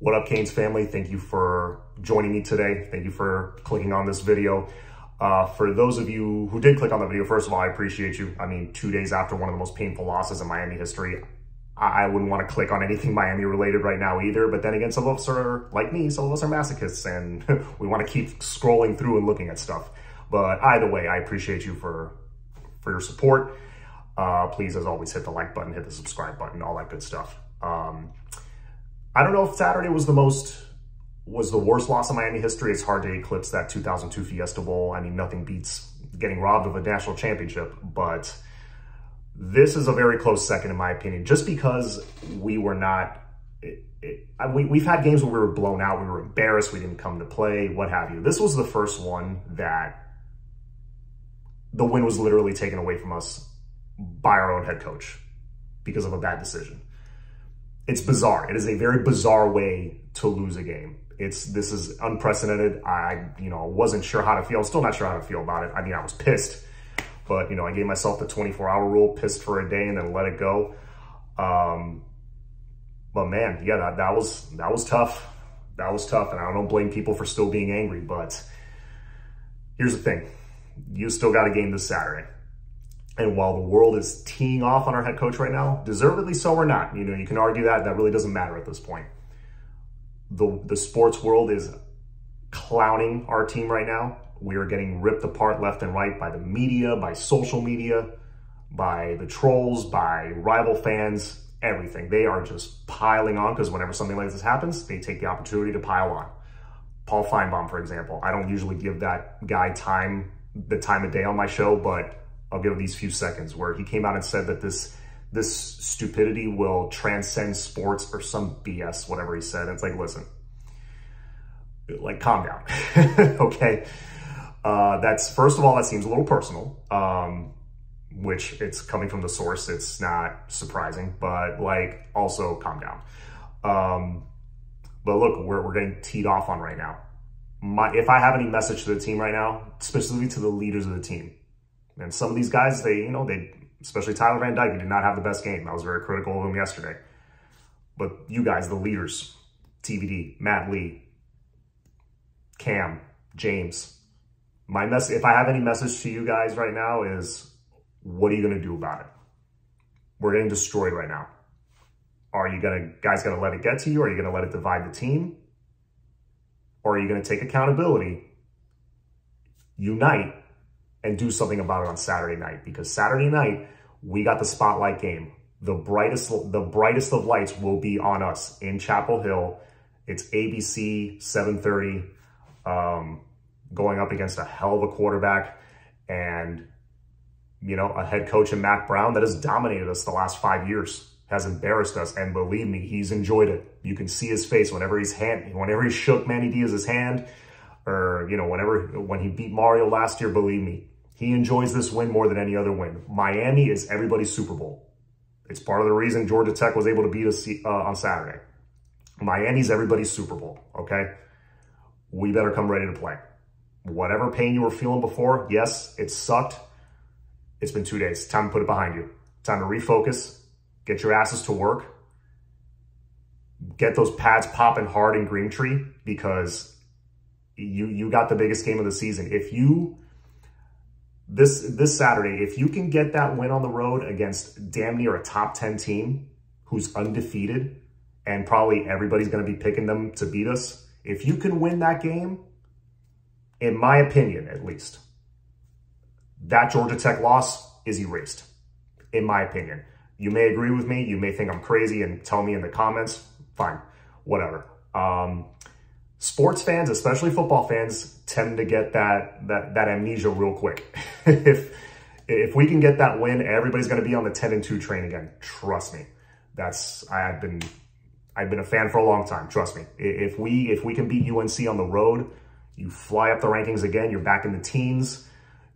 What up, Canes family? Thank you for joining me today. Thank you for clicking on this video. For those of you who did click on the video, first of all, I appreciate you. I mean, 2 days after one of the most painful losses in Miami history, I wouldn't want to click on anything Miami related right now either. But then again, some of us are like me, some of us are masochists, and we want to keep scrolling through and looking at stuff. But either way, I appreciate you for your support. Please, as always, hit the like button, hit the subscribe button, all that good stuff. I don't know if Saturday was the worst loss in Miami history. It's hard to eclipse that 2002 Fiesta Bowl. I mean, nothing beats getting robbed of a national championship, but this is a very close second in my opinion, just because we were not, we've had games where we were blown out, we were embarrassed, we didn't come to play, what have you. This was the first one that the win was literally taken away from us by our own head coach because of a bad decision. It's bizarre. It is a very bizarre way to lose a game. This is unprecedented. I wasn't sure how to feel. I'm still not sure how to feel about it. I mean, I was pissed, but I gave myself the 24-hour rule, pissed for a day and then let it go. But man, yeah, that was tough. That was tough. And I don't blame people for still being angry, but here's the thing. You still got a game this Saturday. And while the world is teeing off on our head coach right now, deservedly so or not, you can argue that really doesn't matter at this point. The sports world is clowning our team right now. We are getting ripped apart left and right by the media, by social media, by the trolls, by rival fans, everything. They are just piling on because whenever something like this happens, they take the opportunity to pile on. Paul Feinbaum, for example. I don't usually give that guy the time of day on my show, but I'll give these few seconds where he came out and said that this stupidity will transcend sports or some BS, whatever he said. It's like, listen, like, calm down, okay? First of all, that seems a little personal, which it's coming from the source. It's not surprising, but also calm down. But look, we're getting teed off on right now. If I have any message to the team right now, specifically to the leaders of the team, and some of these guys, they especially Tyler Van Dyke, he did not have the best game. I was very critical of him yesterday. But you guys, the leaders, TVD, Matt Lee, Cam, James, if I have any message to you guys right now is, what are you going to do about it? We're getting destroyed right now. Are you guys going to let it get to you? Or are you going to let it divide the team? Or are you going to take accountability, unite, and do something about it on Saturday night? Because Saturday night, we got the spotlight game. The brightest of lights will be on us in Chapel Hill. It's ABC, 7:30, going up against a hell of a quarterback and, a head coach in Mac Brown that has dominated us the last 5 years, has embarrassed us. And believe me, he's enjoyed it. You can see his face whenever he shook Manny Diaz's hand, or, when he beat Mario last year. Believe me, he enjoys this win more than any other win. Miami is everybody's Super Bowl. It's part of the reason Georgia Tech was able to beat us on Saturday. Miami's everybody's Super Bowl, okay? We better come ready to play. Whatever pain you were feeling before, yes, it sucked. It's been 2 days. Time to put it behind you. Time to refocus, get your asses to work, get those pads popping hard in Green Tree, because you got the biggest game of the season. This Saturday, if you can get that win on the road against damn near a top 10 team who's undefeated, and probably everybody's going to be picking them to beat us, if you can win that game, in my opinion at least, that Georgia Tech loss is erased, in my opinion. You may agree with me, you may think I'm crazy and tell me in the comments, fine, whatever. Sports fans, especially football fans, tend to get that amnesia real quick. If we can get that win, everybody's going to be on the 10-2 train again. Trust me. I've been a fan for a long time. Trust me. If we can beat UNC on the road, you fly up the rankings again. You're back in the teens.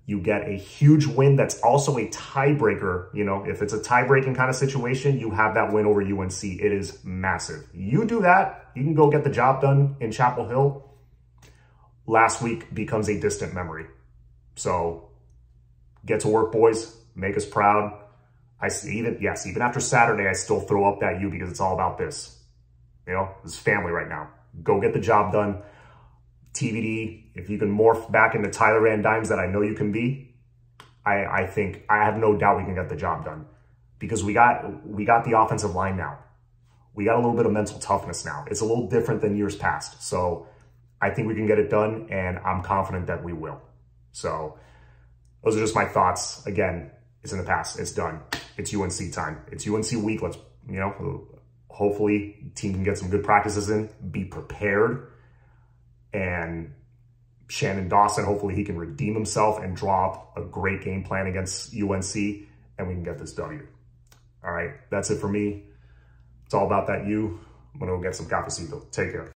You get a huge win that's also a tiebreaker. If it's a tie-breaking kind of situation, you have that win over UNC. It is massive. You do that, you can go get the job done in Chapel Hill. Last week becomes a distant memory. So get to work, boys. Make us proud. Even after Saturday, I still throw up that U because it's all about this. You know, it's family right now. Go get the job done. TBD, if you can morph back into Tyler Van Dynes that I know you can be, I think, I have no doubt we can get the job done. Because we got the offensive line now. We got a little bit of mental toughness now. It's a little different than years past. So I think we can get it done, and I'm confident that we will. So those are just my thoughts. Again, it's in the past. It's done. It's UNC time. It's UNC week. Let's, you know, hopefully the team can get some good practices in, be prepared. And Shannon Dawson, hopefully he can redeem himself and draw up a great game plan against UNC, and we can get this W. All right, that's it for me. It's all about that U. I'm going to go get some cafecito. Take care.